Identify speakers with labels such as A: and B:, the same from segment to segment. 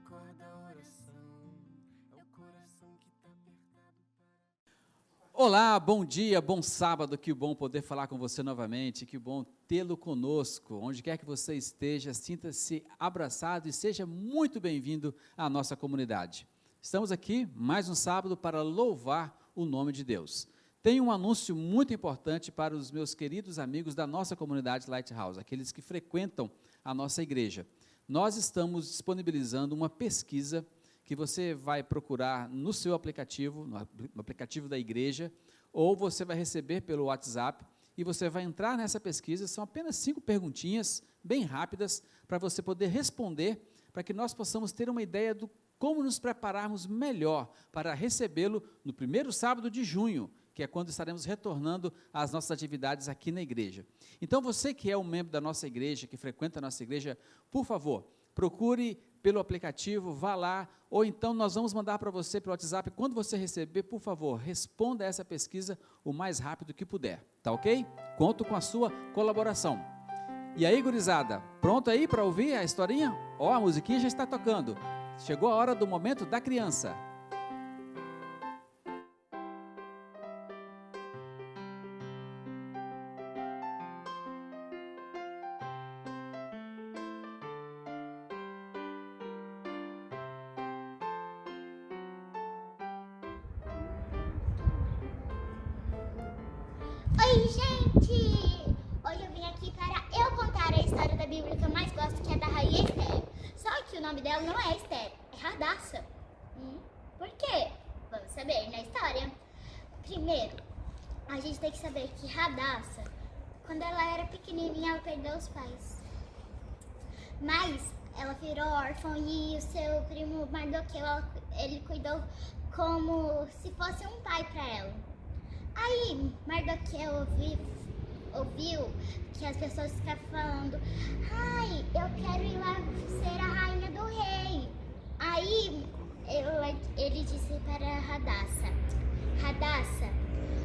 A: acorda a oração, é o coração que tá apertado para...
B: Olá, bom dia, bom sábado, que bom poder falar com você novamente, que bom tê-lo conosco, onde quer que você esteja, sinta-se abraçado e seja muito bem-vindo à nossa comunidade. Estamos aqui mais um sábado para louvar o nome de Deus. Tenho um anúncio muito importante para os meus queridos amigos da nossa comunidade Lighthouse, aqueles que frequentam a nossa igreja. Nós estamos disponibilizando uma pesquisa que você vai procurar no seu aplicativo, no aplicativo da igreja, ou você vai receber pelo WhatsApp, e você vai entrar nessa pesquisa. São apenas 5 perguntinhas, bem rápidas, para você poder responder, para que nós possamos ter uma ideia do como nos prepararmos melhor para recebê-lo no primeiro sábado de junho, que é quando estaremos retornando às nossas atividades aqui na igreja. Então, você que é um membro da nossa igreja, que frequenta a nossa igreja, por favor, procure pelo aplicativo, vá lá, ou então nós vamos mandar para você pelo WhatsApp. Quando você receber, por favor, responda essa pesquisa o mais rápido que puder, tá ok? Conto com a sua colaboração. E aí, gurizada, pronto aí para ouvir a historinha? Ó, a musiquinha já está tocando. Chegou a hora do momento da criança.
C: Oi, gente! Hoje eu vim aqui para eu contar a história da Bíblia que eu mais gosto, que é da Rainha Esther. Só que o nome dela não é Esther, é Hadassah. Por quê? Vamos saber na história. Primeiro, a gente tem que saber que Hadassah, quando ela era pequenininha, ela perdeu os pais. Mas ela virou órfã e o seu primo Mardoqueu, ele cuidou como se fosse um pai para ela. Aí Mardoqueu ouviu que as pessoas ficavam falando: ai, eu quero ir lá ser a rainha do rei. Aí ele disse para Hadassah: Hadassah,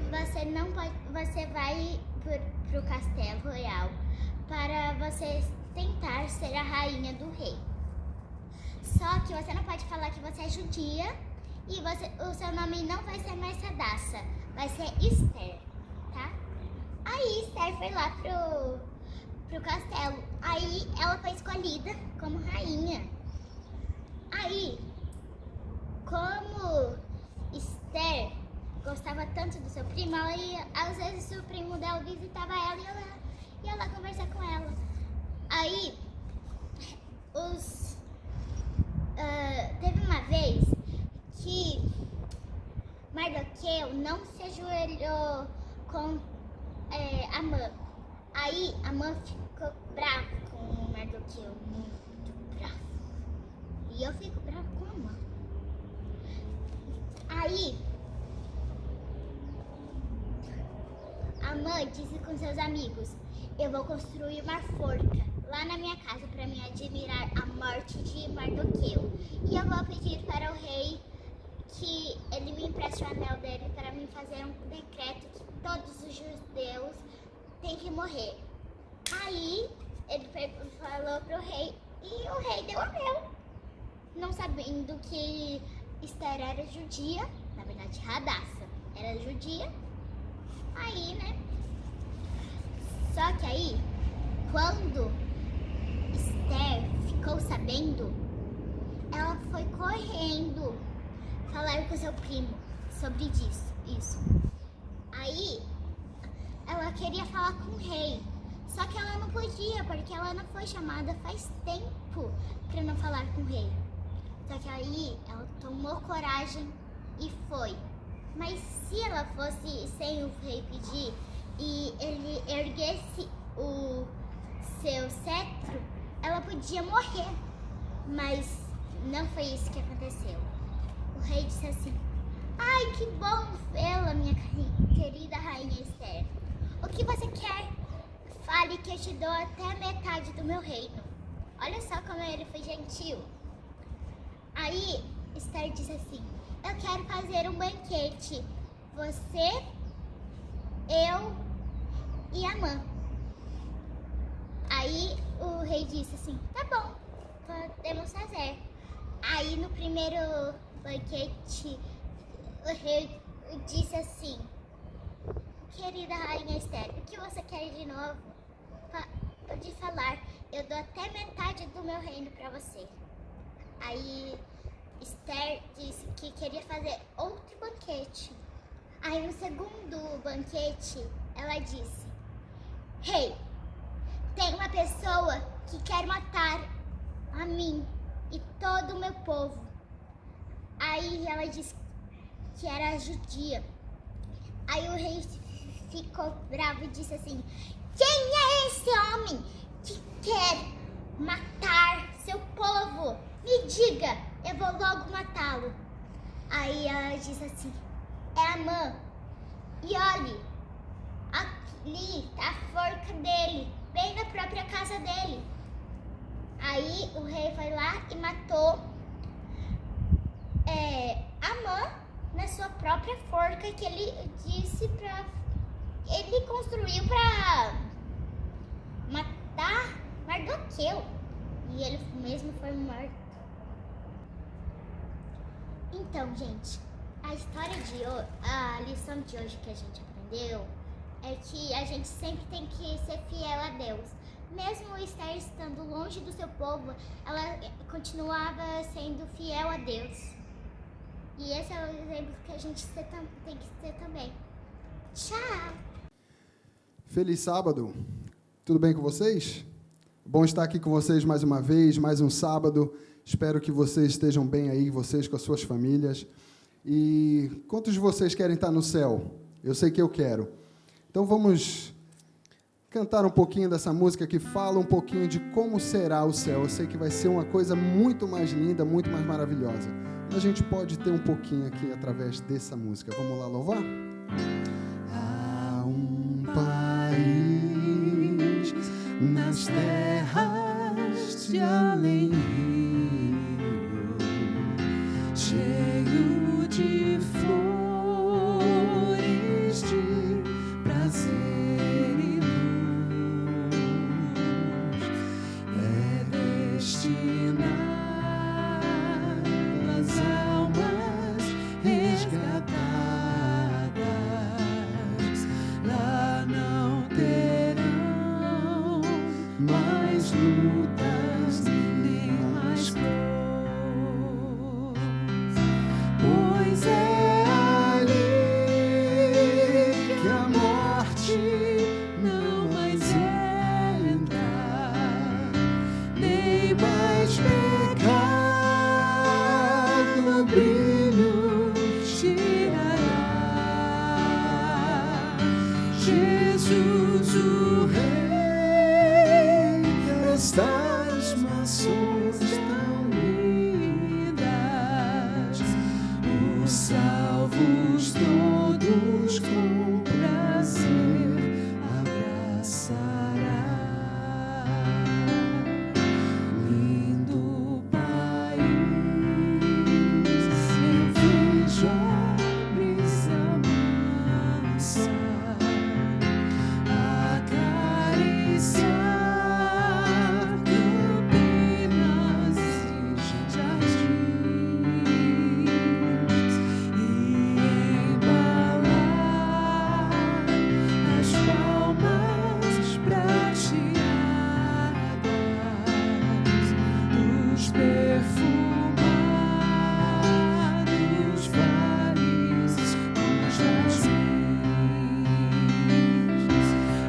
C: você não pode, você vai pro castelo royal para você tentar ser a rainha do rei. Só que você não pode falar que você é judia e o seu nome não vai ser mais Hadassah, vai ser Esther, tá? Aí Esther foi lá pro castelo. Aí ela foi escolhida como rainha. Aí, como Esther gostava tanto do seu primo, ela ia, às vezes o primo dela visitava ela e ela ia lá conversar com ela. Aí, teve uma vez que Mardoqueu não se ajoelhou com Amã. Aí Amã ficou bravo com o Mardoqueu, muito bravo. E eu fico bravo com Amã. Aí Amã disse com seus amigos: eu vou construir uma forca lá na minha casa para me admirar a morte de Mardoqueu. E eu vou pedir para o rei que ele me empreste o anel dele para me fazer um decreto que todos os judeus têm que morrer. Aí ele falou pro rei e o rei deu o anel, não sabendo que Esther era judia, na verdade Hadassah era judia. Aí, né? Só que aí, quando Esther ficou sabendo, ela foi correndo falar com seu primo sobre isso. Aí, ela queria falar com o rei, só que ela não podia, porque ela não foi chamada faz tempo para não falar com o rei. Só que aí, ela tomou coragem e foi. Mas se ela fosse sem o rei pedir e ele erguesse o seu cetro, ela podia morrer. Mas não foi isso que aconteceu. O rei disse assim: ai, que bom vê-la, minha querida rainha Esther. O que você quer? Fale que eu te dou até a metade do meu reino. Olha só como ele foi gentil. Aí Esther disse assim: eu quero fazer um banquete. Você, eu e Amã. Aí o rei disse assim: tá bom, podemos fazer. Aí no primeiro banquete, o rei disse assim: querida rainha Esther, o que você quer de novo? Pode falar, eu dou até metade do meu reino para você. Aí Esther disse que queria fazer outro banquete. Aí no segundo banquete, ela disse: rei, tem uma pessoa que quer matar a mim e todo o meu povo. Aí ela disse que era judia. Aí o rei ficou bravo e disse assim: quem é esse homem que quer matar seu povo? Me diga, eu vou logo matá-lo. Aí ela disse assim: é Amã. E olhe, ali tá a forca dele, bem na própria casa dele. Aí o rei foi lá e matou Amã na sua própria forca que ele disse pra... Ele construiu pra matar Mardoqueu. E ele mesmo foi morto. Então, gente, a história de hoje, a lição de hoje que a gente aprendeu é que a gente sempre tem que ser fiel a Deus. Mesmo Esther estando longe do seu povo, ela continuava sendo fiel a Deus. E esse é o exemplo que a gente tem que ser também. Tchau!
D: Feliz sábado! Tudo bem com vocês? Bom estar aqui com vocês mais uma vez, mais um sábado. Espero que vocês estejam bem aí, vocês com as suas famílias. E quantos de vocês querem estar no céu? Eu sei que eu quero. Então vamos cantar um pouquinho dessa música que fala um pouquinho de como será o céu. Eu sei que vai ser uma coisa muito mais linda, muito mais maravilhosa. A gente pode ter um pouquinho aqui através dessa música. Vamos lá louvar? Há um país nas terras de além rio, cheio de flores, de prazer e luz, é destinado às almas resgatadas. Lá não terão mais lutas nem mais dor, pois é ali que a morte não mais entra, nem mais pecado o brilho tirará. Jesus, o Rei das maçãs tão lindas, os salvos todos com prazer abraçará. Lindo país, eu vejo a brisa mansa acariciar campinas e jardins e embalar as palmas prateadas dos perfumados vales com jasmins.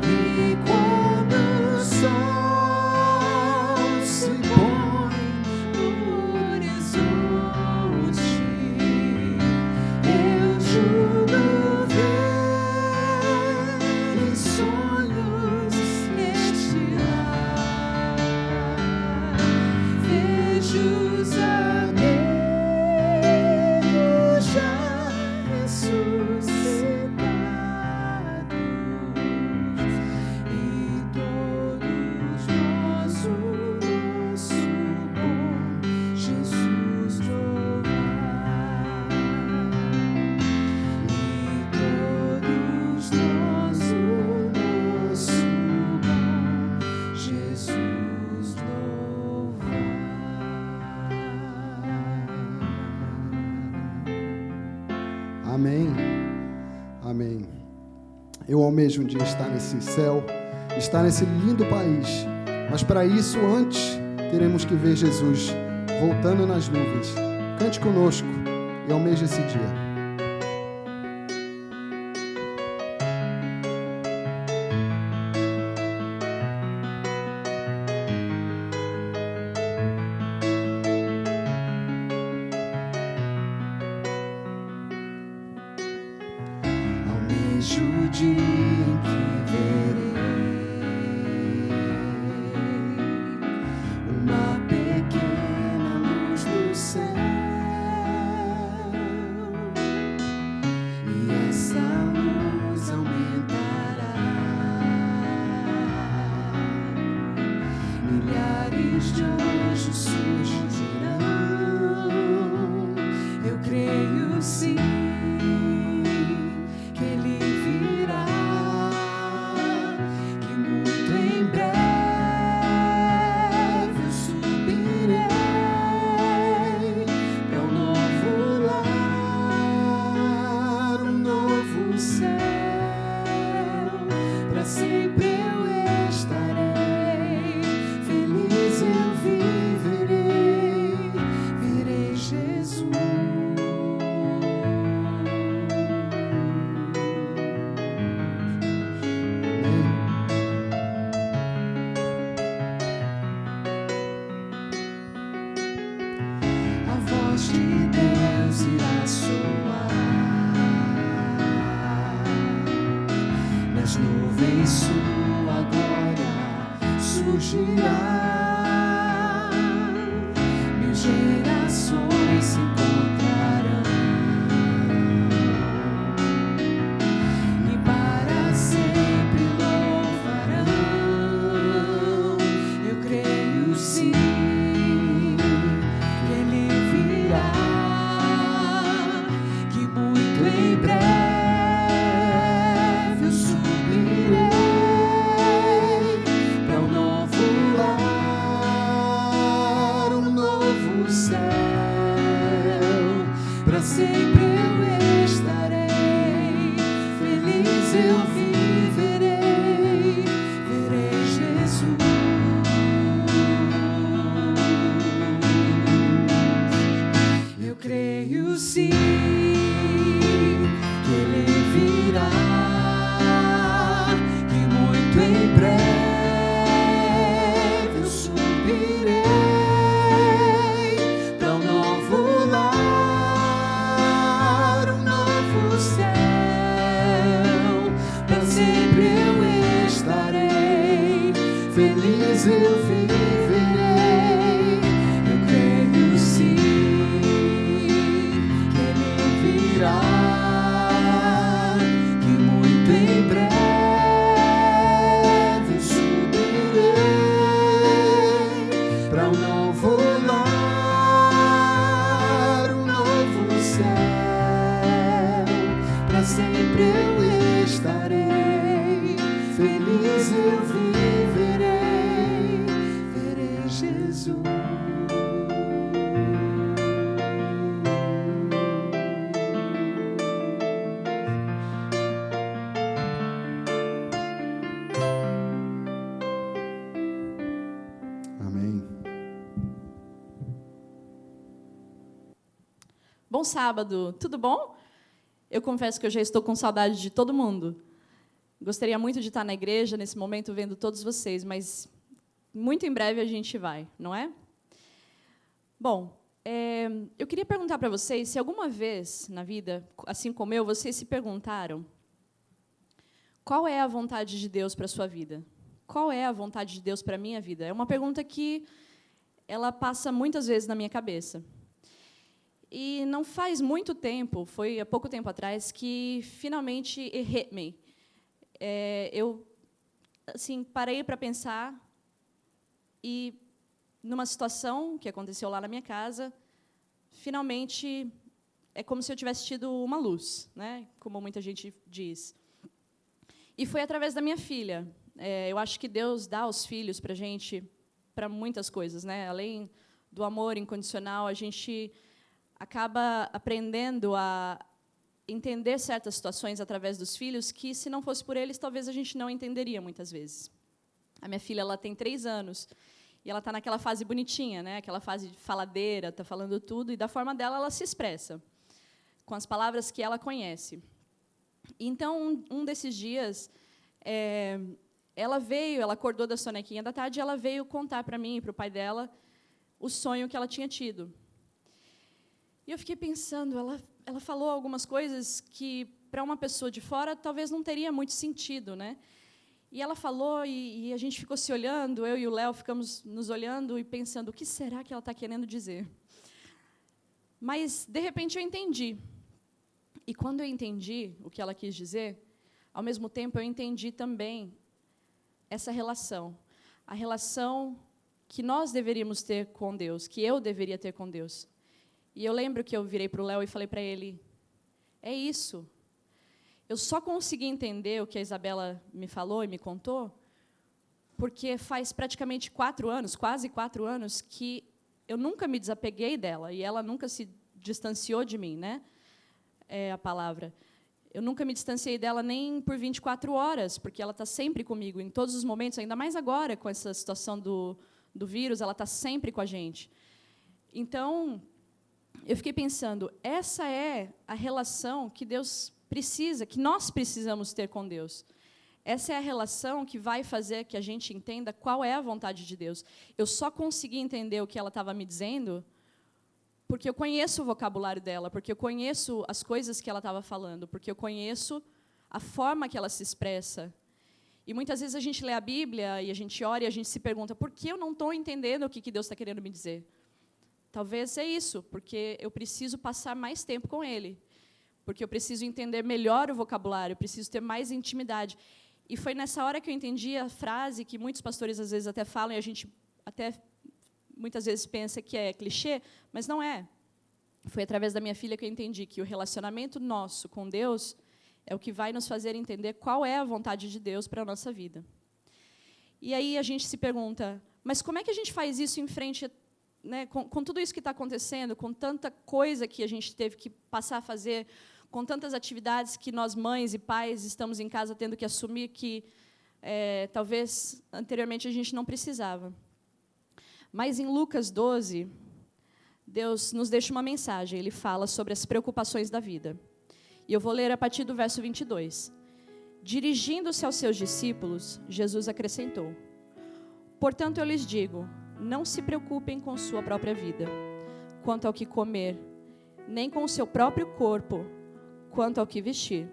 D: E quando o sol se põe no horizonte, eu juro ver em sonhos este lar. Vejo os Amém. Amém. Eu almejo um dia estar nesse céu, estar nesse lindo país. Mas para isso, antes, teremos que ver Jesus voltando nas nuvens. Cante conosco e almeje esse dia.
A: Almejo o dia em que verei uma pequena luz no céu, e essa luz aumentará. Milhares de anjos surgirão. Eu creio sim que Ele virá, que muito em breve eu subirei para um novo lar, um novo céu. Para sempre eu estarei, feliz eu viverei, verei Jesus. A voz de Deus irá soar, nas nuvens sua glória surgirá. Mil gerações se encontrarão e para sempre louvarão. Eu creio sim que Ele virá, que muito em breve eu subirei para um novo lar, um novo céu. Para sempre eu estarei, feliz eu viverei, verei Jesus. Eu creio sim que Ele virá, que muito em breve eu subirei para um novo lar, um novo céu. Para sempre eu estarei, feliz eu viverei. Eu creio sim que Ele virá, que muito em breve subirei para um novo lar, um novo céu. Para sempre eu estarei, feliz eu viverei, verei Jesus.
D: Amém.
E: Bom sábado, tudo bom? Eu confesso que eu já estou com saudade de todo mundo. Gostaria muito de estar na igreja nesse momento vendo todos vocês, mas muito em breve a gente vai, não é? Bom, eu queria perguntar para vocês se alguma vez na vida, assim como eu, vocês se perguntaram qual é a vontade de Deus para a sua vida? Qual é a vontade de Deus para a minha vida? É uma pergunta que ela passa muitas vezes na minha cabeça. E não faz muito tempo, foi há pouco tempo atrás, que finalmente it hit me. Eu assim, parei para pensar e, numa situação que aconteceu lá na minha casa, finalmente é como se eu tivesse tido uma luz, né? Como muita gente diz. E foi através da minha filha. Eu acho que Deus dá os filhos para a gente, para muitas coisas, né? Além do amor incondicional, a gente acaba aprendendo a entender certas situações através dos filhos que, se não fosse por eles, talvez a gente não entenderia muitas vezes. A minha filha, ela tem 3 anos, e ela está naquela fase bonitinha, né? Aquela fase de faladeira, está falando tudo, e da forma dela ela se expressa, com as palavras que ela conhece. Então, um desses dias, ela acordou da sonequinha da tarde, e ela veio contar para mim e para o pai dela o sonho que ela tinha tido. E eu fiquei pensando, ela falou algumas coisas que, para uma pessoa de fora, talvez não teria muito sentido, né? E ela falou, e a gente ficou se olhando, eu e o Léo ficamos nos olhando e pensando, o que será que ela está querendo dizer? Mas, de repente, eu entendi. E, quando eu entendi o que ela quis dizer, ao mesmo tempo, eu entendi também essa relação. A relação que nós deveríamos ter com Deus, que eu deveria ter com Deus. E eu lembro que eu virei para o Léo e falei para ele, é isso. Eu só consegui entender o que a Isabela me falou e me contou, porque faz praticamente 4 anos, quase 4 anos, que eu nunca me desapeguei dela, e ela nunca se distanciou de mim, né? É a palavra. Eu nunca me distanciei dela nem por 24 horas, porque ela está sempre comigo, em todos os momentos, ainda mais agora, com essa situação do vírus, ela está sempre com a gente. Então, eu fiquei pensando, essa é a relação que Deus precisa, que nós precisamos ter com Deus. Essa é a relação que vai fazer que a gente entenda qual é a vontade de Deus. Eu só consegui entender o que ela estava me dizendo porque eu conheço o vocabulário dela, porque eu conheço as coisas que ela estava falando, porque eu conheço a forma que ela se expressa. E muitas vezes a gente lê a Bíblia e a gente ora e a gente se pergunta, por que eu não estou entendendo o que Deus está querendo me dizer? Talvez é isso, porque eu preciso passar mais tempo com Ele. Porque eu preciso entender melhor o vocabulário, eu preciso ter mais intimidade. E foi nessa hora que eu entendi a frase que muitos pastores às vezes até falam, e a gente até muitas vezes pensa que é clichê, mas não é. Foi através da minha filha que eu entendi que o relacionamento nosso com Deus é o que vai nos fazer entender qual é a vontade de Deus para a nossa vida. E aí a gente se pergunta, mas como é que a gente faz isso em frente, né, com tudo isso que está acontecendo, com tanta coisa que a gente teve que passar a fazer, com tantas atividades que nós, mães e pais, estamos em casa tendo que assumir que talvez anteriormente a gente não precisava. Mas em Lucas 12, Deus nos deixa uma mensagem, Ele fala sobre as preocupações da vida. E eu vou ler a partir do verso 22. Dirigindo-se aos seus discípulos, Jesus acrescentou, portanto eu lhes digo, não se preocupem com sua própria vida, quanto ao que comer, nem com o seu próprio corpo, quanto ao que vestir.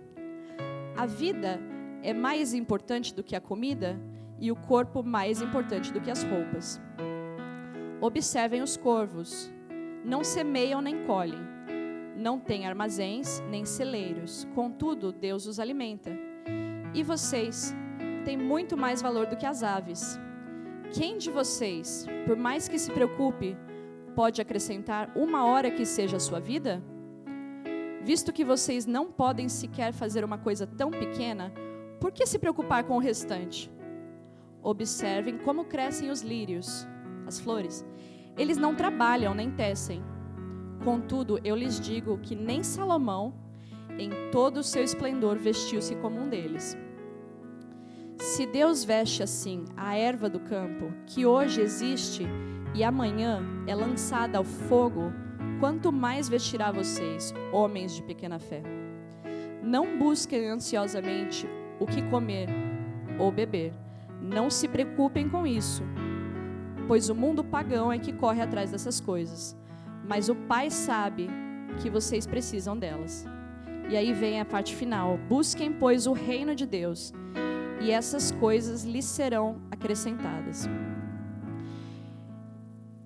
E: A vida é mais importante do que a comida e o corpo mais importante do que as roupas. Observem os corvos, não semeiam nem colhem, não têm armazéns nem celeiros, contudo Deus os alimenta. E vocês têm muito mais valor do que as aves. Quem de vocês, por mais que se preocupe, pode acrescentar 1 hora que seja a sua vida? Visto que vocês não podem sequer fazer uma coisa tão pequena, por que se preocupar com o restante? Observem como crescem os lírios, as flores. Eles não trabalham nem tecem. Contudo, eu lhes digo que nem Salomão, em todo o seu esplendor, vestiu-se como um deles. Se Deus veste assim a erva do campo, que hoje existe e amanhã é lançada ao fogo, quanto mais vestirá vocês, homens de pequena fé. Não busquem ansiosamente o que comer ou beber. Não se preocupem com isso, pois o mundo pagão é que corre atrás dessas coisas. Mas o Pai sabe que vocês precisam delas. E aí vem a parte final. Busquem, pois, o reino de Deus, e essas coisas lhes serão acrescentadas.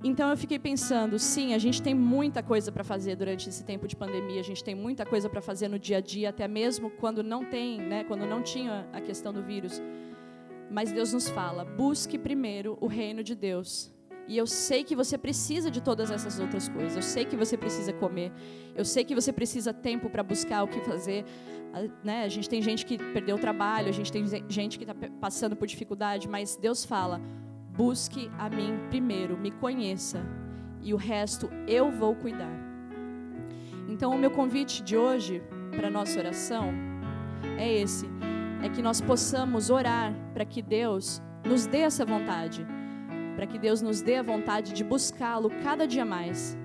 E: Então eu fiquei pensando, sim, a gente tem muita coisa para fazer durante esse tempo de pandemia, a gente tem muita coisa para fazer no dia a dia, até mesmo quando não tem, né, quando não tinha a questão do vírus. Mas Deus nos fala, busque primeiro o reino de Deus. E eu sei que você precisa de todas essas outras coisas, eu sei que você precisa comer, eu sei que você precisa tempo para buscar o que fazer, né? A gente tem gente que perdeu o trabalho, a gente tem gente que está passando por dificuldade, mas Deus fala, busque a mim primeiro, me conheça, e o resto eu vou cuidar. Então o meu convite de hoje para a nossa oração é esse: é que nós possamos orar para que Deus nos dê essa vontade, para que Deus nos dê a vontade de buscá-lo cada dia mais,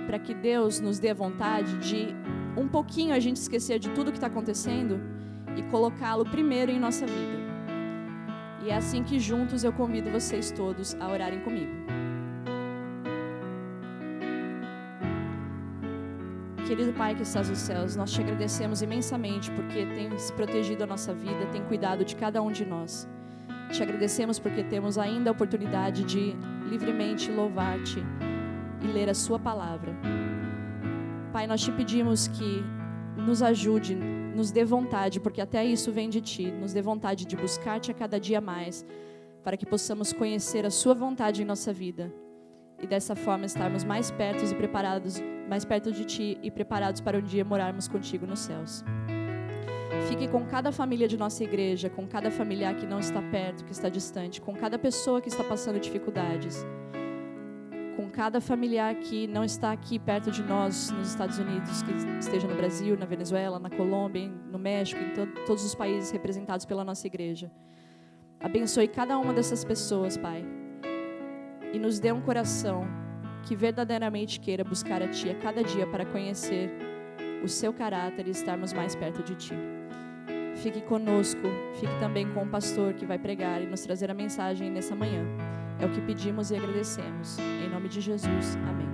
E: para que Deus nos dê a vontade de um pouquinho a gente esquecer de tudo que está acontecendo e colocá-lo primeiro em nossa vida. E é assim que juntos eu convido vocês todos a orarem comigo. Querido Pai que estás nos céus, nós te agradecemos imensamente porque tens protegido a nossa vida, tem cuidado de cada um de nós. Te agradecemos porque temos ainda a oportunidade de livremente louvar-te e ler a sua palavra. Pai, nós te pedimos que nos ajude, nos dê vontade, porque até isso vem de ti, nos dê vontade de buscar-te a cada dia mais, para que possamos conhecer a sua vontade em nossa vida e dessa forma estarmos mais perto e preparados, mais perto de ti e preparados para um dia morarmos contigo nos céus. Fique com cada família de nossa igreja, com cada familiar que não está perto, que está distante, com cada pessoa que está passando dificuldades, com cada familiar que não está aqui perto de nós, nos Estados Unidos, que esteja no Brasil, na Venezuela, na Colômbia, no México, em todos os países representados pela nossa igreja. Abençoe cada uma dessas pessoas, Pai, e nos dê um coração que verdadeiramente queira buscar a Ti a cada dia para conhecer o Seu caráter e estarmos mais perto de Ti. Fique conosco, fique também com o pastor que vai pregar e nos trazer a mensagem nessa manhã. É o que pedimos e agradecemos. Em nome de Jesus. Amém.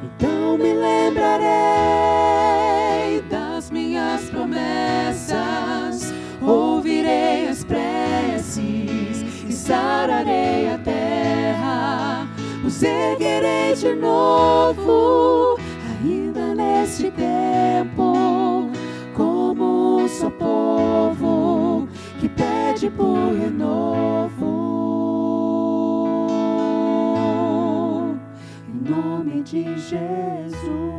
A: Então me lembrarei das minhas promessas, ouvirei as preces e sararei a terra, os erguerei de novo, ainda neste tempo, como um só povo que pede por renovo. Em nome de Jesus.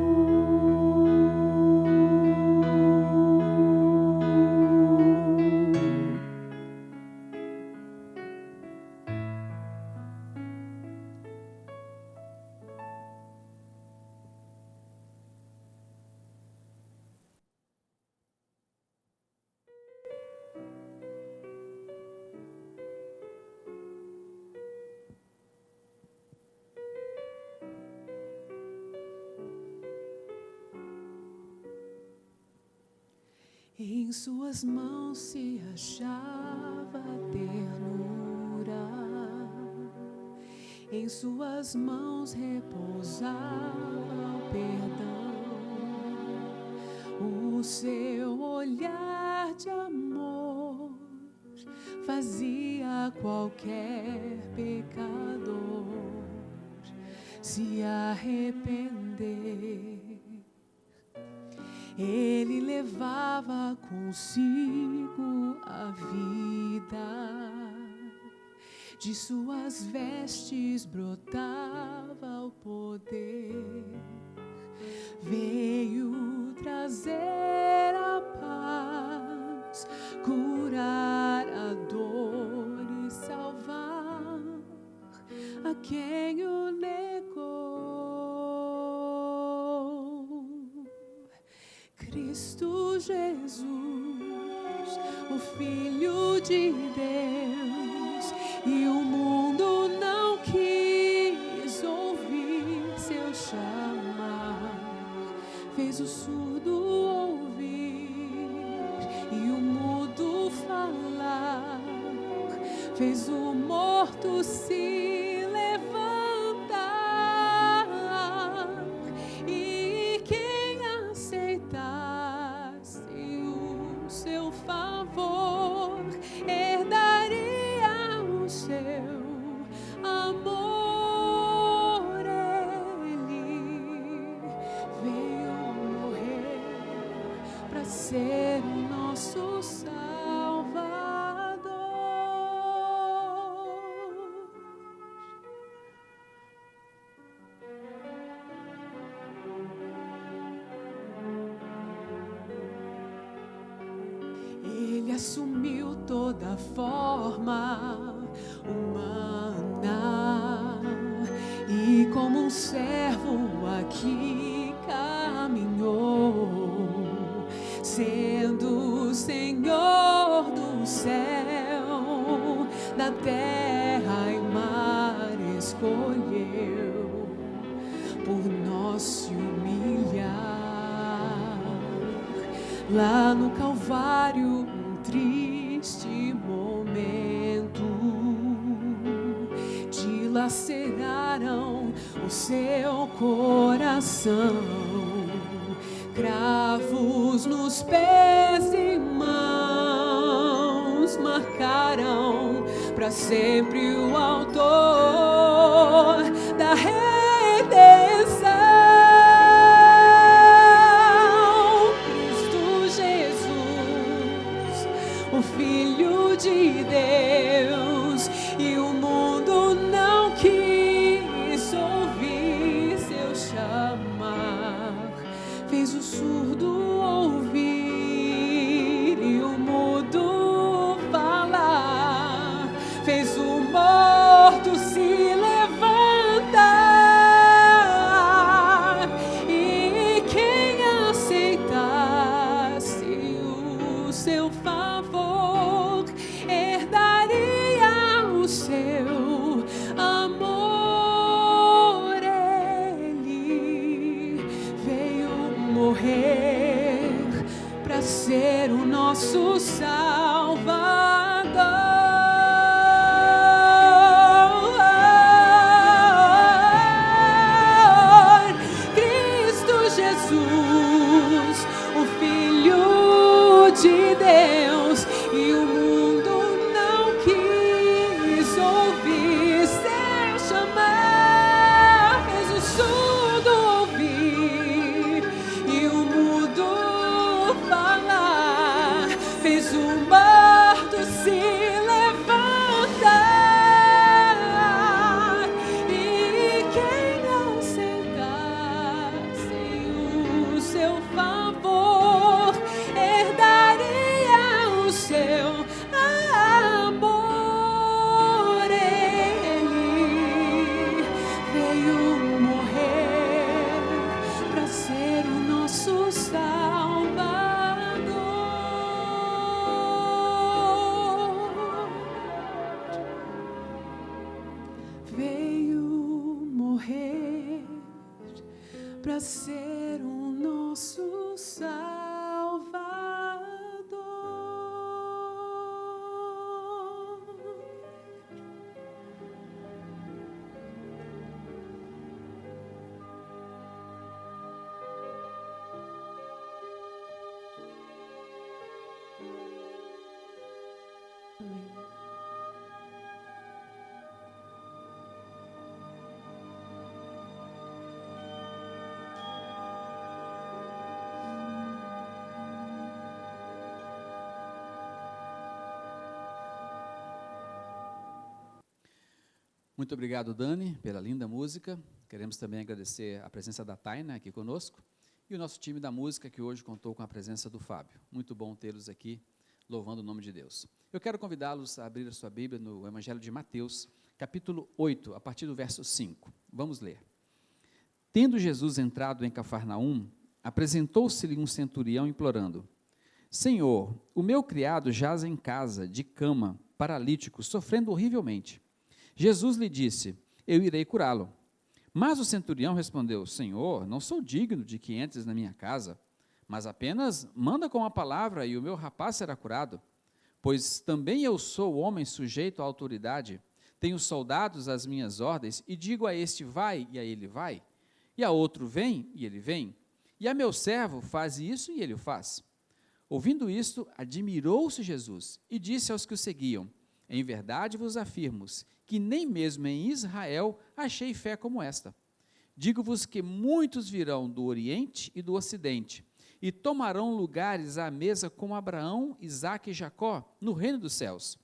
A: Em suas mãos se achava a ternura, em suas mãos repousava o perdão, o seu olhar de amor fazia qualquer pecador se arrepender. Ele levava consigo a vida, de suas vestes brotava o poder, veio trazer a paz, curar a dor e salvar a quem o negou. Cristo Jesus, o Filho de Deus, e o mundo não quis ouvir seu chamar, fez o surdo ouvir e o mudo falar, fez o morto se levantar, e quem aceitasse o seu favor herdaria o seu amor. Ele veio morrer para ser o nosso Salvador. Ele assumiu toda forma humana e como um servo aqui escolheu por nós se humilhar. Lá no Calvário, um triste momento, dilaceraram o seu coração, cravos nos pés e mãos marcaram para sempre o autor da redenção, Cristo Jesus, o Filho de Deus, e o mundo não quis ouvir seu chamar, fez o surdo ouvir e o mudo falar, fez o morto se levantar, e quem aceitasse o seu favor herdaria o seu amor. Ele veio morrer para ser o nosso Salvador. Cristo Jesus, o Filho de Deus, e o mundo não quis ouvir seu chamar, fez o surdo ouvir e o mudo falar, fez o morto se levantar, e quem aceitasse o seu favor herdaria o seu amor. Ele veio morrer para ser o nosso Salvador. Veio morrer para ser o nosso Salvador.
B: Muito obrigado, Dani, pela linda música. Queremos também agradecer a presença da Taina aqui conosco e o nosso time da música, que hoje contou com a presença do Fábio. Muito bom tê-los aqui, louvando o nome de Deus. Eu quero convidá-los a abrir a sua Bíblia no Evangelho de Mateus, capítulo 8, a partir do verso 5. Vamos ler. Tendo Jesus entrado em Cafarnaum, apresentou-se-lhe um centurião implorando: Senhor, o meu criado jaz em casa, de cama, paralítico, sofrendo horrivelmente. Jesus lhe disse: eu irei curá-lo. Mas o centurião respondeu: Senhor, não sou digno de que entres na minha casa, mas apenas manda com a palavra e o meu rapaz será curado. Pois também eu sou homem sujeito à autoridade, tenho soldados às minhas ordens, e digo a este: vai, e a ele vai, e a outro: vem, e ele vem, e a meu servo: faz isso, e ele o faz. Ouvindo isto, admirou-se Jesus, e disse aos que o seguiam: em verdade vos afirmo que nem mesmo em Israel achei fé como esta. Digo-vos que muitos virão do Oriente e do Ocidente, e tomarão lugares à mesa com Abraão, Isaque e Jacó, no reino dos céus.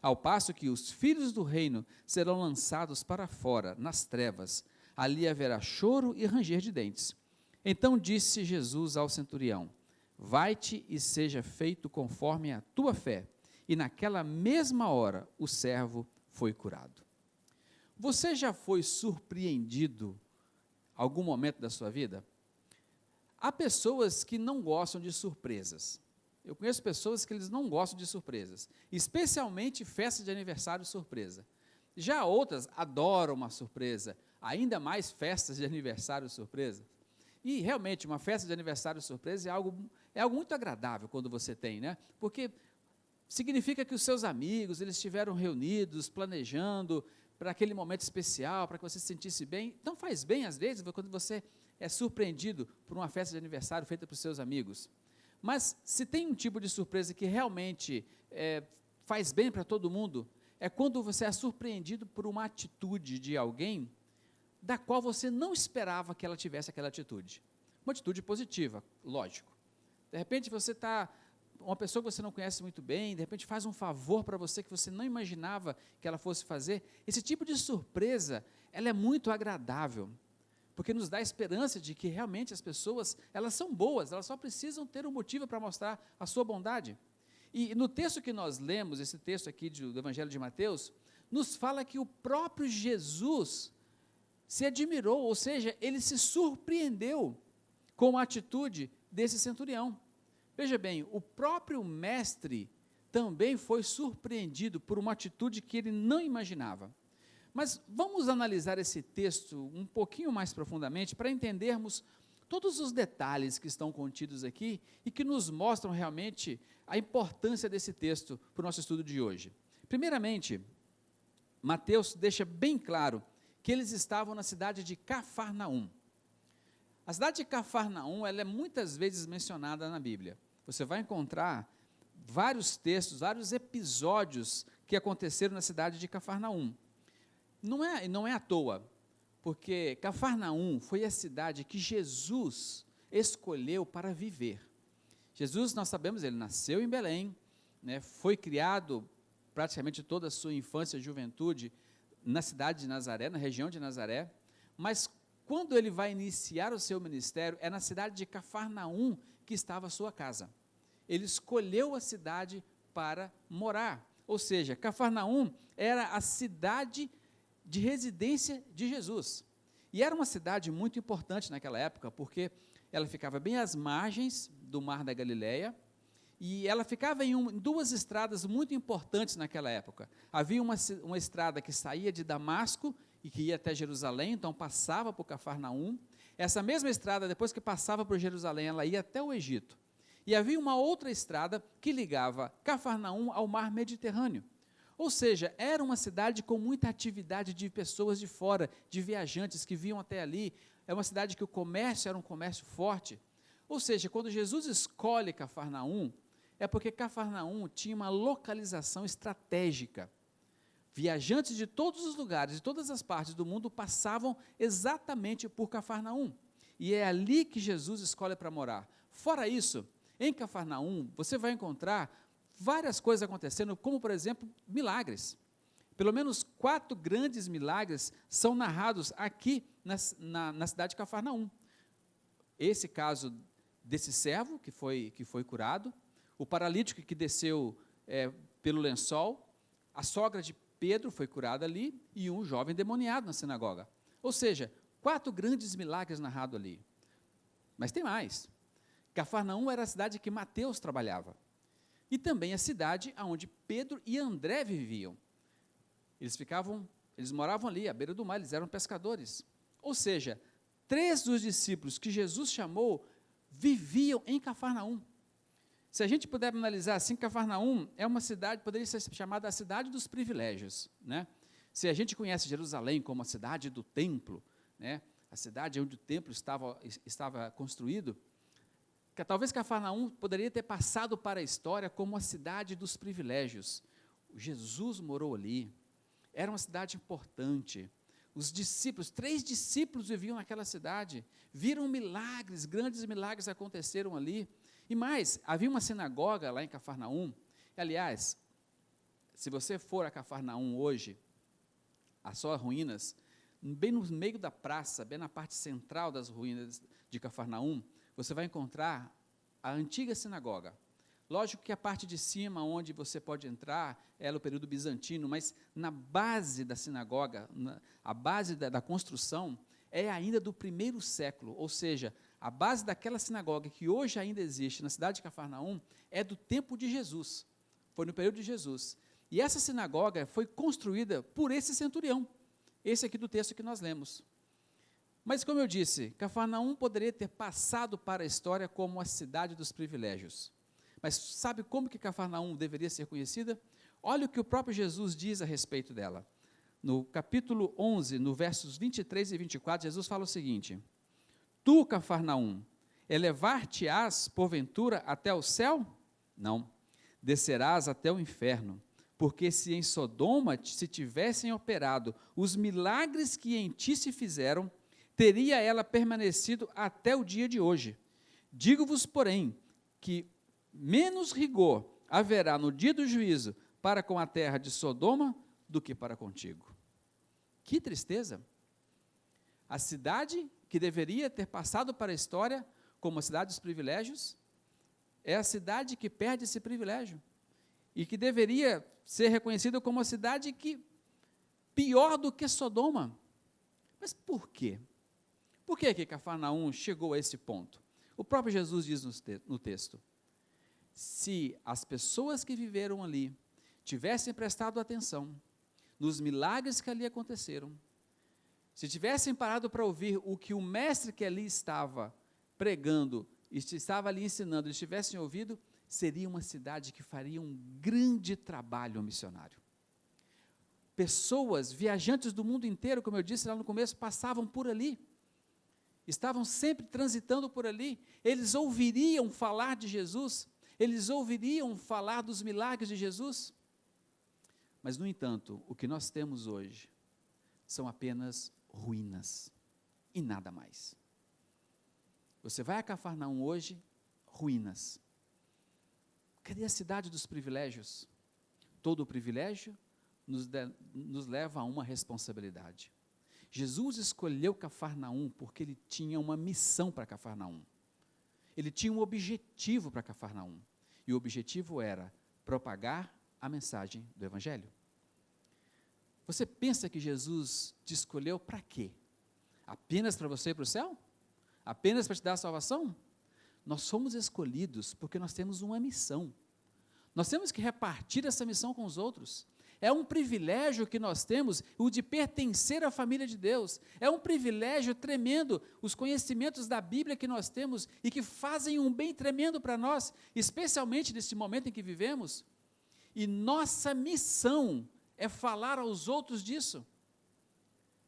B: Ao passo que os filhos do reino serão lançados para fora, nas trevas, ali haverá choro e ranger de dentes. Então disse Jesus ao centurião: vai-te e seja feito conforme a tua fé. E naquela mesma hora o servo foi curado. Você já foi surpreendido algum momento da sua vida? Há pessoas que não gostam de surpresas. Eu conheço pessoas que eles não gostam de surpresas, especialmente festa de aniversário surpresa. Já outras adoram uma surpresa, ainda mais festas de aniversário surpresa. E realmente, uma festa de aniversário surpresa é algo muito agradável quando você tem, né? Porque significa que os seus amigos, eles estiveram reunidos, planejando para aquele momento especial, para que você se sentisse bem. Então faz bem, às vezes, quando você é surpreendido por uma festa de aniversário feita para os seus amigos. Mas se tem um tipo de surpresa que realmente faz bem para todo mundo, é quando você é surpreendido por uma atitude de alguém da qual você não esperava que ela tivesse aquela atitude. Uma atitude positiva, lógico. De repente você está, uma pessoa que você não conhece muito bem, de repente faz um favor para você que você não imaginava que ela fosse fazer. Esse tipo de surpresa, ela é muito agradável, porque nos dá esperança de que realmente as pessoas, elas são boas, elas só precisam ter um motivo para mostrar a sua bondade. E no texto que nós lemos, esse texto aqui do Evangelho de Mateus, nos fala que o próprio Jesus se admirou, ou seja, ele se surpreendeu com a atitude desse centurião. Veja bem, o próprio mestre também foi surpreendido por uma atitude que ele não imaginava. Mas vamos analisar esse texto um pouquinho mais profundamente para entendermos todos os detalhes que estão contidos aqui e que nos mostram realmente a importância desse texto para o nosso estudo de hoje. Primeiramente, Mateus deixa bem claro que eles estavam na cidade de Cafarnaum. A cidade de Cafarnaum, ela é muitas vezes mencionada na Bíblia. Você vai encontrar vários textos, vários episódios que aconteceram na cidade de Cafarnaum. Não é à toa, porque Cafarnaum foi a cidade que Jesus escolheu para viver. Jesus, nós sabemos, ele nasceu em Belém, né, foi criado praticamente toda a sua infância e juventude na cidade de Nazaré, na região de Nazaré, mas quando ele vai iniciar o seu ministério, é na cidade de Cafarnaum que estava a sua casa. Ele escolheu a cidade para morar, ou seja, Cafarnaum era a cidade de residência de Jesus. E era uma cidade muito importante naquela época, porque ela ficava bem às margens do Mar da Galileia, e ela ficava em duas estradas muito importantes naquela época. Havia uma estrada que saía de Damasco e que ia até Jerusalém, então passava por Cafarnaum. Essa mesma estrada, depois que passava por Jerusalém, ela ia até o Egito. E havia uma outra estrada que ligava Cafarnaum ao mar Mediterrâneo. Ou seja, era uma cidade com muita atividade de pessoas de fora, de viajantes que vinham até ali. É uma cidade que o comércio era um comércio forte. Ou seja, quando Jesus escolhe Cafarnaum, é porque Cafarnaum tinha uma localização estratégica. Viajantes de todos os lugares, de todas as partes do mundo, passavam exatamente por Cafarnaum. E é ali que Jesus escolhe para morar. Fora isso, em Cafarnaum, você vai encontrar várias coisas acontecendo, como, por exemplo, milagres. Pelo menos 4 grandes milagres são narrados aqui na cidade de Cafarnaum. Esse caso desse servo que foi curado, o paralítico que desceu pelo lençol, a sogra de Pedro foi curada ali, e um jovem endemoniado na sinagoga. Ou seja, 4 grandes milagres narrados ali. Mas tem mais. Cafarnaum era a cidade que Mateus trabalhava. E também a cidade onde Pedro e André viviam. Eles moravam ali, à beira do mar, eles eram pescadores. Ou seja, 3 dos discípulos que Jesus chamou viviam em Cafarnaum. Se a gente puder analisar assim, Cafarnaum é uma cidade, poderia ser chamada a cidade dos privilégios, né? Se a gente conhece Jerusalém como a cidade do templo, né? A cidade onde o templo estava construído, talvez Cafarnaum poderia ter passado para a história como a cidade dos privilégios. Jesus morou ali, era uma cidade importante. Os discípulos, 3 discípulos viviam naquela cidade, viram milagres, grandes milagres aconteceram ali. E mais, havia uma sinagoga lá em Cafarnaum. Aliás, se você for a Cafarnaum hoje, as suas ruínas, bem no meio da praça, bem na parte central das ruínas de Cafarnaum, você vai encontrar a antiga sinagoga. Lógico que a parte de cima, onde você pode entrar, é o período bizantino, mas na base da sinagoga, a base da construção, é ainda do 1º século, ou seja, a base daquela sinagoga que hoje ainda existe na cidade de Cafarnaum, é do tempo de Jesus, foi no período de Jesus. E essa sinagoga foi construída por esse centurião, esse aqui do texto que nós lemos. Mas, como eu disse, Cafarnaum poderia ter passado para a história como a cidade dos privilégios. Mas sabe como que Cafarnaum deveria ser conhecida? Olha o que o próprio Jesus diz a respeito dela. No capítulo 11, no versos 23 e 24, Jesus fala o seguinte: Tu, Cafarnaum, elevar-te-ás, porventura, até o céu? Não, descerás até o inferno. Porque se em Sodoma se tivessem operado os milagres que em ti se fizeram, teria ela permanecido até o dia de hoje. Digo-vos, porém, que menos rigor haverá no dia do juízo para com a terra de Sodoma do que para contigo. Que tristeza! A cidade que deveria ter passado para a história como a cidade dos privilégios, é a cidade que perde esse privilégio, e que deveria ser reconhecida como a cidade que, pior do que Sodoma. Mas por quê? Por que que Cafarnaum chegou a esse ponto? O próprio Jesus diz no texto: se as pessoas que viveram ali tivessem prestado atenção nos milagres que ali aconteceram, se tivessem parado para ouvir o que o mestre que ali estava pregando, estava ali ensinando, eles tivessem ouvido, seria uma cidade que faria um grande trabalho missionário. Pessoas, viajantes do mundo inteiro, como eu disse lá no começo, passavam por ali, estavam sempre transitando por ali, eles ouviriam falar de Jesus, eles ouviriam falar dos milagres de Jesus. Mas, no entanto, o que nós temos hoje são apenas ruínas e nada mais. Você vai a Cafarnaum hoje, ruínas. Cadê a cidade dos privilégios? Todo o privilégio nos leva a uma responsabilidade. Jesus escolheu Cafarnaum porque ele tinha uma missão para Cafarnaum. Ele tinha um objetivo para Cafarnaum. E o objetivo era propagar a mensagem do Evangelho. Você pensa que Jesus te escolheu para quê? Apenas para você ir para o céu? Apenas para te dar a salvação? Nós fomos escolhidos porque nós temos uma missão. Nós temos que repartir essa missão com os outros. É um privilégio que nós temos, o de pertencer à família de Deus. É um privilégio tremendo, os conhecimentos da Bíblia que nós temos e que fazem um bem tremendo para nós, especialmente nesse momento em que vivemos. E nossa missão é falar aos outros disso.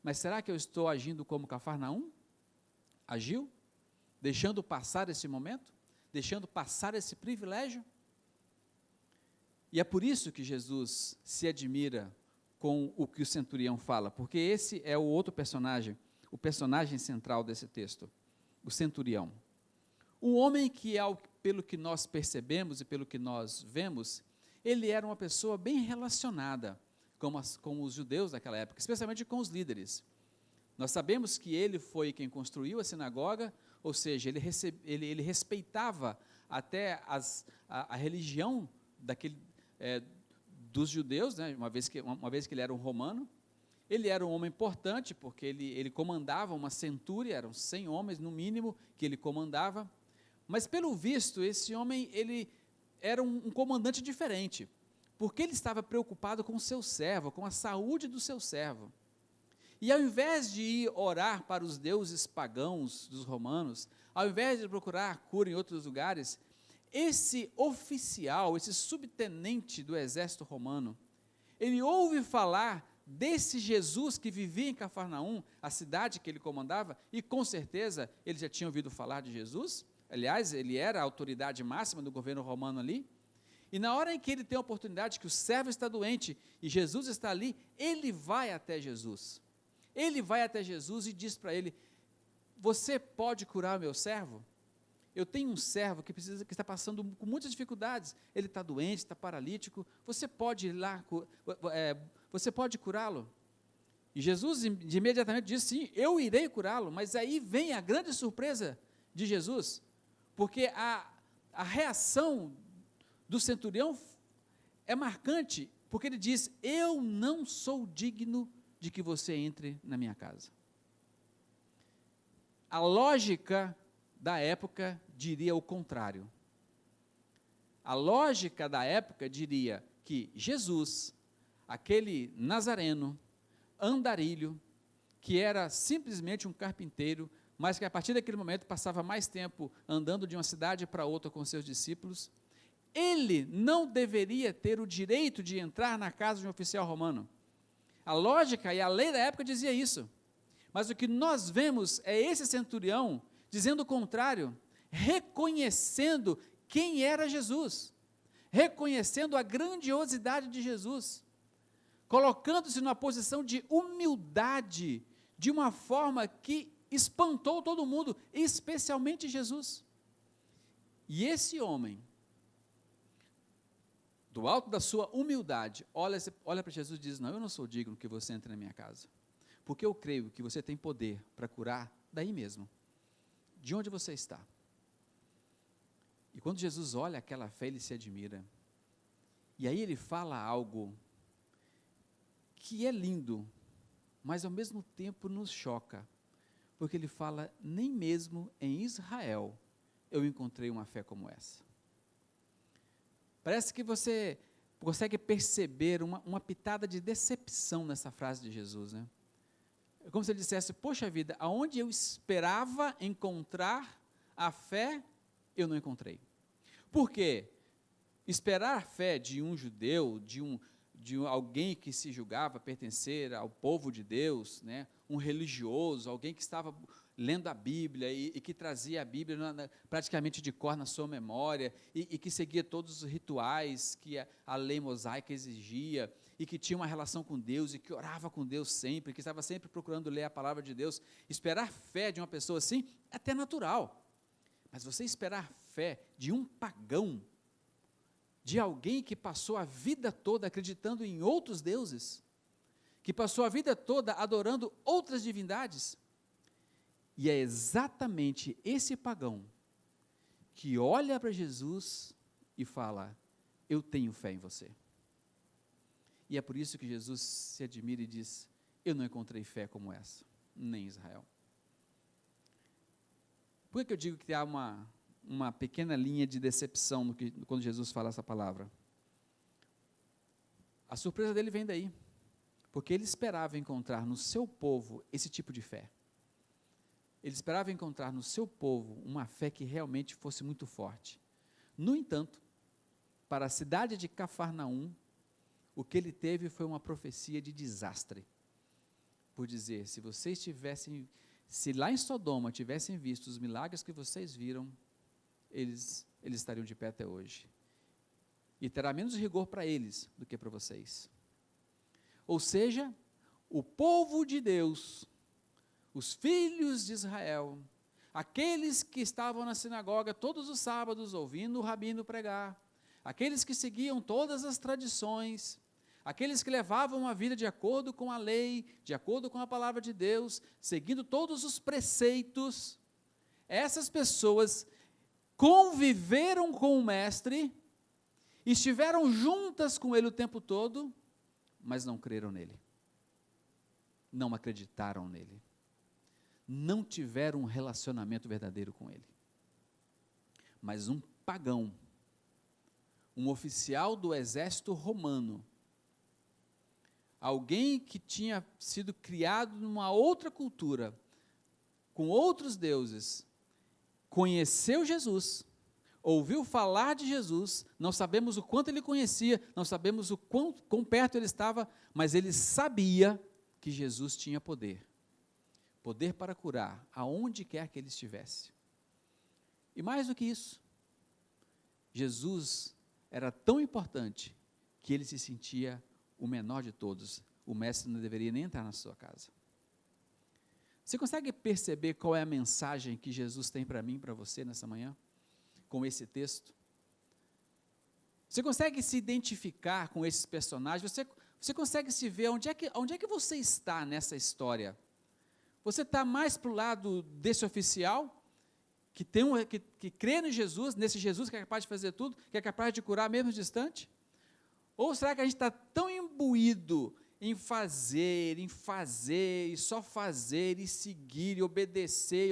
B: Mas será que eu estou agindo como Cafarnaum? Agiu? Deixando passar esse momento? Deixando passar esse privilégio? E é por isso que Jesus se admira com o que o centurião fala, porque esse é o outro personagem, o personagem central desse texto, o centurião. Um homem que, pelo que nós percebemos e pelo que nós vemos, ele era uma pessoa bem relacionada com os judeus daquela época, especialmente com os líderes. Nós sabemos que ele foi quem construiu a sinagoga, ou seja, ele respeitava até a religião dos judeus, né, uma vez que ele era um romano. Ele era um homem importante, porque ele comandava uma centúria, eram 100 homens no mínimo que ele comandava, mas pelo visto, esse homem ele era um comandante diferente, porque ele estava preocupado com o seu servo, com a saúde do seu servo. E ao invés de ir orar para os deuses pagãos dos romanos, ao invés de procurar cura em outros lugares, esse oficial, esse subtenente do exército romano, ele ouve falar desse Jesus que vivia em Cafarnaum, a cidade que ele comandava, e com certeza ele já tinha ouvido falar de Jesus. Aliás, ele era a autoridade máxima do governo romano ali. E na hora em que ele tem a oportunidade, que o servo está doente e Jesus está ali, ele vai até Jesus. Ele vai até Jesus e diz para ele: você pode curar o meu servo? Eu tenho um servo que está passando com muitas dificuldades, ele está doente, está paralítico, você pode ir lá, você pode curá-lo? E Jesus imediatamente diz: sim, eu irei curá-lo. Mas aí vem a grande surpresa de Jesus, porque a reação do centurião é marcante, porque ele diz: eu não sou digno de que você entre na minha casa. A lógica da época diria o contrário. A lógica da época diria que Jesus, aquele nazareno, andarilho, que era simplesmente um carpinteiro, mas que a partir daquele momento passava mais tempo andando de uma cidade para outra com seus discípulos, ele não deveria ter o direito de entrar na casa de um oficial romano. A lógica e a lei da época dizia isso. Mas o que nós vemos é esse centurião dizendo o contrário, reconhecendo quem era Jesus, reconhecendo a grandiosidade de Jesus, colocando-se numa posição de humildade, de uma forma que espantou todo mundo, especialmente Jesus. E esse homem, do alto da sua humildade, olha para Jesus e diz: não, eu não sou digno que você entre na minha casa, porque eu creio que você tem poder para curar daí mesmo, de onde você está. E quando Jesus olha aquela fé, ele se admira, e aí ele fala algo que é lindo, mas ao mesmo tempo nos choca, porque ele fala: nem mesmo em Israel eu encontrei uma fé como essa. Parece que você consegue perceber uma pitada de decepção nessa frase de Jesus, né? É como se ele dissesse: poxa vida, aonde eu esperava encontrar a fé, eu não encontrei. Por quê? Esperar a fé de um judeu, de alguém que se julgava pertencer ao povo de Deus, né? Um religioso, alguém que estava lendo a Bíblia e que trazia a Bíblia praticamente de cor na sua memória e que seguia todos os rituais que a lei mosaica exigia e que tinha uma relação com Deus e que orava com Deus sempre, que estava sempre procurando ler a palavra de Deus. Esperar fé de uma pessoa assim é até natural, mas você esperar fé de um pagão, de alguém que passou a vida toda acreditando em outros deuses, que passou a vida toda adorando outras divindades, e é exatamente esse pagão que olha para Jesus e fala: eu tenho fé em você. E é por isso que Jesus se admira e diz: eu não encontrei fé como essa, nem em Israel. Por que eu digo que há uma pequena linha de decepção quando Jesus fala essa palavra? A surpresa dele vem daí, porque ele esperava encontrar no seu povo esse tipo de fé. Ele esperava encontrar no seu povo uma fé que realmente fosse muito forte. No entanto, para a cidade de Cafarnaum, o que ele teve foi uma profecia de desastre. Por dizer: se lá em Sodoma tivessem visto os milagres que vocês viram, eles estariam de pé até hoje. E terá menos rigor para eles do que para vocês. Ou seja, o povo de Deus, os filhos de Israel, aqueles que estavam na sinagoga todos os sábados ouvindo o rabino pregar, aqueles que seguiam todas as tradições, aqueles que levavam uma vida de acordo com a lei, de acordo com a palavra de Deus, seguindo todos os preceitos, essas pessoas conviveram com o mestre, estiveram juntas com ele o tempo todo, mas não creram nele, não acreditaram nele, não tiveram um relacionamento verdadeiro com ele. Mas um pagão, um oficial do exército romano, alguém que tinha sido criado numa outra cultura, com outros deuses, conheceu Jesus, ouviu falar de Jesus, não sabemos o quanto ele conhecia, não sabemos o quão perto ele estava, mas ele sabia que Jesus tinha poder para curar aonde quer que ele estivesse. E mais do que isso, Jesus era tão importante que ele se sentia o menor de todos. O mestre não deveria nem entrar na sua casa. Você consegue perceber qual é a mensagem que Jesus tem para mim e para você nessa manhã, com esse texto? Você consegue se identificar com esses personagens? Você consegue se ver onde é que você está nessa história? Você está mais para o lado desse oficial, que crê no Jesus, nesse Jesus que é capaz de fazer tudo, que é capaz de curar mesmo distante? Ou será que a gente está tão imbuído em fazer, e só fazer, e seguir, e obedecer,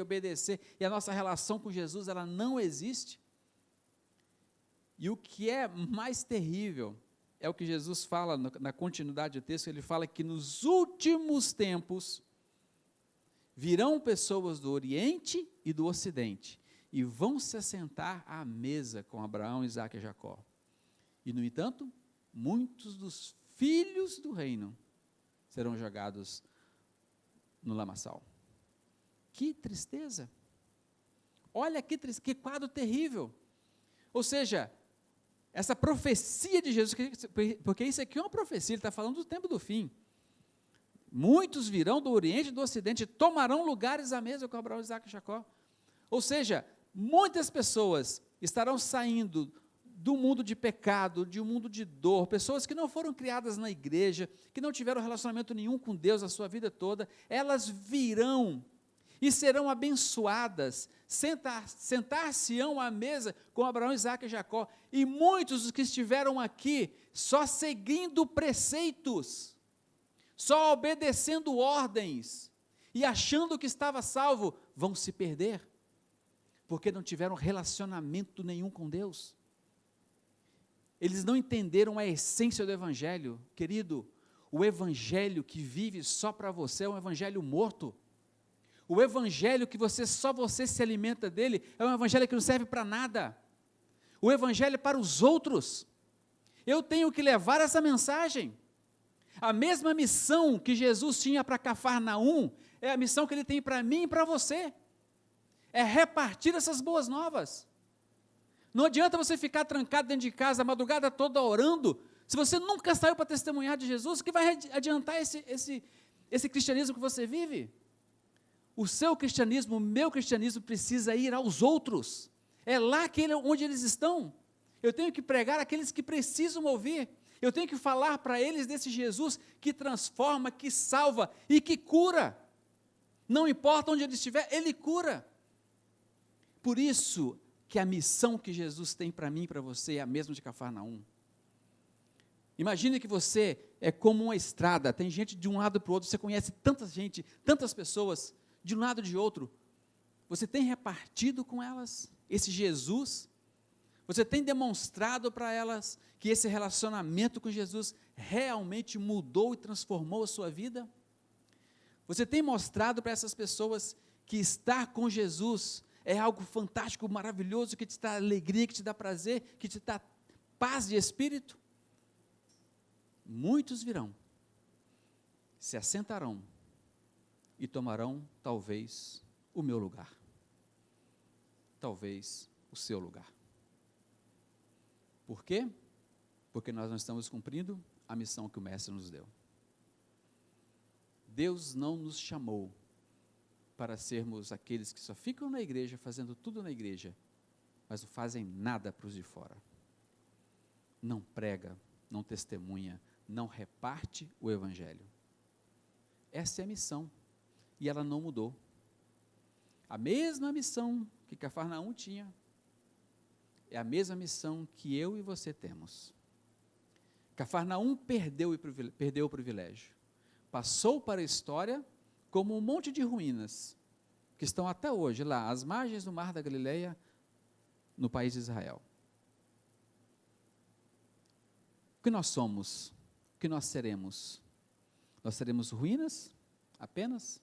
B: e a nossa relação com Jesus, ela não existe? E o que é mais terrível é o que Jesus fala na continuidade do texto. Ele fala que nos últimos tempos virão pessoas do Oriente e do Ocidente e vão se assentar à mesa com Abraão, Isaque e Jacó. E, no entanto, muitos dos filhos do reino serão jogados no lamaçal. Que tristeza! Olha que quadro terrível. Ou seja, essa profecia de Jesus, porque isso aqui é uma profecia, ele está falando do tempo do fim. Muitos virão do Oriente e do Ocidente, tomarão lugares à mesa com Abraão, Isaque e Jacó. Ou seja, muitas pessoas estarão saindo do mundo de pecado, de um mundo de dor, pessoas que não foram criadas na igreja, que não tiveram relacionamento nenhum com Deus a sua vida toda, elas virão e serão abençoadas, sentar-se-ão à mesa com Abraão, Isaque e Jacó, e muitos dos que estiveram aqui, só seguindo preceitos, só obedecendo ordens, e achando que estava salvo, vão se perder, porque não tiveram relacionamento nenhum com Deus. Eles não entenderam a essência do Evangelho. Querido, o Evangelho que vive só para você é um Evangelho morto. O Evangelho que só você se alimenta dele é um Evangelho que não serve para nada. O Evangelho é para os outros. Eu tenho que levar essa mensagem. A mesma missão que Jesus tinha para Cafarnaum é a missão que ele tem para mim e para você. É repartir essas boas novas. Não adianta você ficar trancado dentro de casa a madrugada toda orando, se você nunca saiu para testemunhar de Jesus, o que vai adiantar esse cristianismo que você vive? O seu cristianismo, o meu cristianismo precisa ir aos outros. É lá onde eles estão. Eu tenho que pregar aqueles que precisam ouvir. Eu tenho que falar para eles desse Jesus que transforma, que salva e que cura. Não importa onde ele estiver, ele cura. Por isso que a missão que Jesus tem para mim e para você é a mesma de Cafarnaum. Imagine que você é como uma estrada, tem gente de um lado para o outro, você conhece tanta gente, tantas pessoas, de um lado e de outro. Você tem repartido com elas esse Jesus? Você tem demonstrado para elas que esse relacionamento com Jesus realmente mudou e transformou a sua vida? Você tem mostrado para essas pessoas que estar com Jesus é algo fantástico, maravilhoso, que te dá alegria, que te dá prazer, que te dá paz de espírito? Muitos virão, se assentarão e tomarão, talvez, o meu lugar, talvez o seu lugar. Por quê? Porque nós não estamos cumprindo a missão que o Mestre nos deu. Deus não nos chamou para sermos aqueles que só ficam na igreja, fazendo tudo na igreja, mas não fazem nada para os de fora. Não prega, não testemunha, não reparte o Evangelho. Essa é a missão, e ela não mudou. A mesma missão que Cafarnaum tinha, é a mesma missão que eu e você temos. Cafarnaum perdeu o privilégio, passou para a história como um monte de ruínas, que estão até hoje lá, às margens do Mar da Galileia, no país de Israel. O que nós somos? O que nós seremos? Nós seremos ruínas apenas?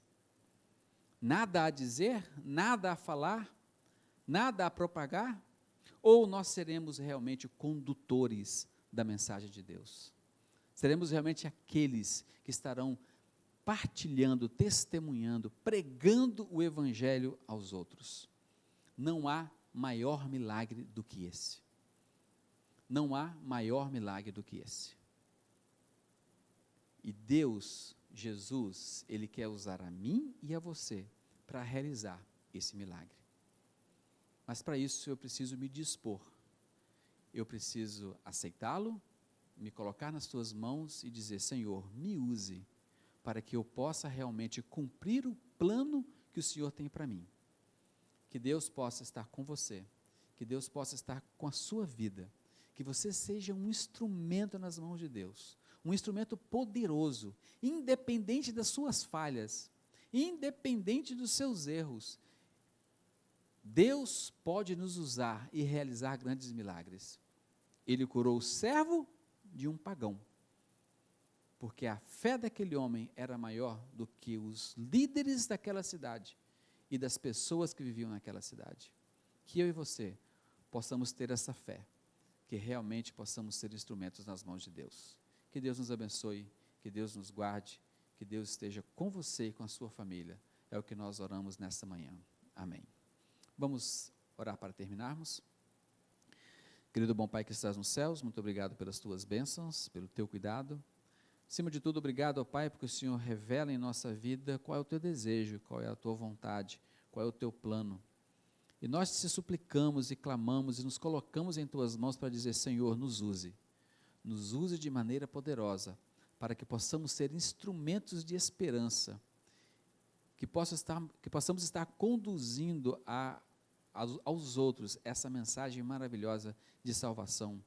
B: Nada a dizer, nada a falar, nada a propagar? Ou nós seremos realmente condutores da mensagem de Deus? Seremos realmente aqueles que estarão partilhando, testemunhando, pregando o Evangelho aos outros? Não há maior milagre do que esse. Não há maior milagre do que esse. E Deus, Jesus, Ele quer usar a mim e a você para realizar esse milagre. Mas para isso eu preciso me dispor. Eu preciso aceitá-lo, me colocar nas tuas mãos e dizer: Senhor, me use para que eu possa realmente cumprir o plano que o Senhor tem para mim. Que Deus possa estar com você, que Deus possa estar com a sua vida, que você seja um instrumento nas mãos de Deus, um instrumento poderoso, independente das suas falhas, independente dos seus erros. Deus pode nos usar e realizar grandes milagres. Ele curou o servo de um pagão. Porque a fé daquele homem era maior do que os líderes daquela cidade e das pessoas que viviam naquela cidade. Que eu e você possamos ter essa fé, que realmente possamos ser instrumentos nas mãos de Deus. Que Deus nos abençoe, que Deus nos guarde, que Deus esteja com você e com a sua família. É o que nós oramos nesta manhã. Amém. Vamos orar para terminarmos. Querido bom Pai que estás nos céus, muito obrigado pelas tuas bênçãos, pelo teu cuidado. Acima de tudo, obrigado, ó Pai, porque o Senhor revela em nossa vida qual é o teu desejo, qual é a tua vontade, qual é o teu plano. E nós te suplicamos e clamamos e nos colocamos em tuas mãos para dizer: Senhor, nos use de maneira poderosa, para que possamos ser instrumentos de esperança, que possamos estar conduzindo aos outros essa mensagem maravilhosa de salvação,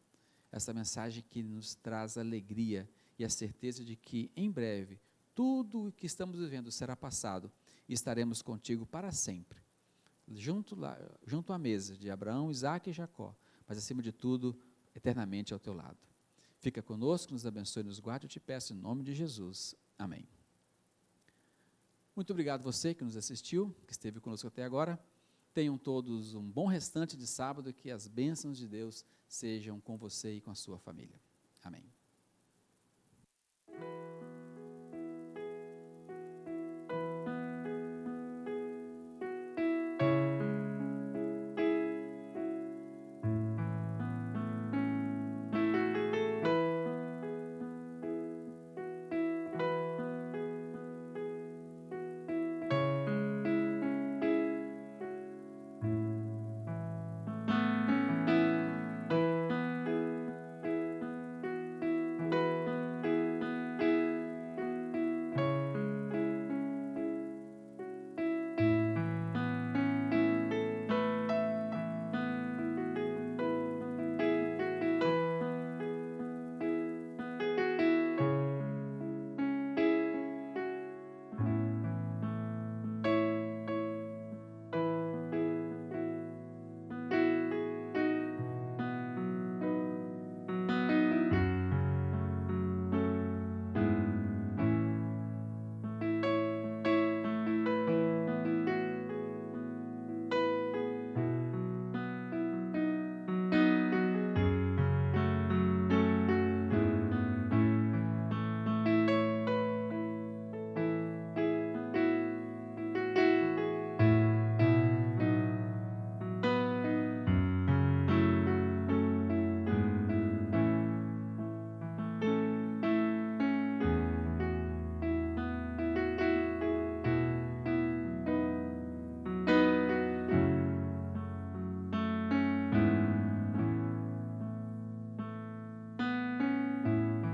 B: essa mensagem que nos traz alegria e a certeza de que em breve tudo o que estamos vivendo será passado e estaremos contigo para sempre, junto à mesa de Abraão, Isaque e Jacó, mas acima de tudo, eternamente ao teu lado. Fica conosco, nos abençoe e nos guarde, eu te peço em nome de Jesus. Amém. Muito obrigado você que nos assistiu, que esteve conosco até agora. Tenham todos um bom restante de sábado e que as bênçãos de Deus sejam com você e com a sua família. Amém.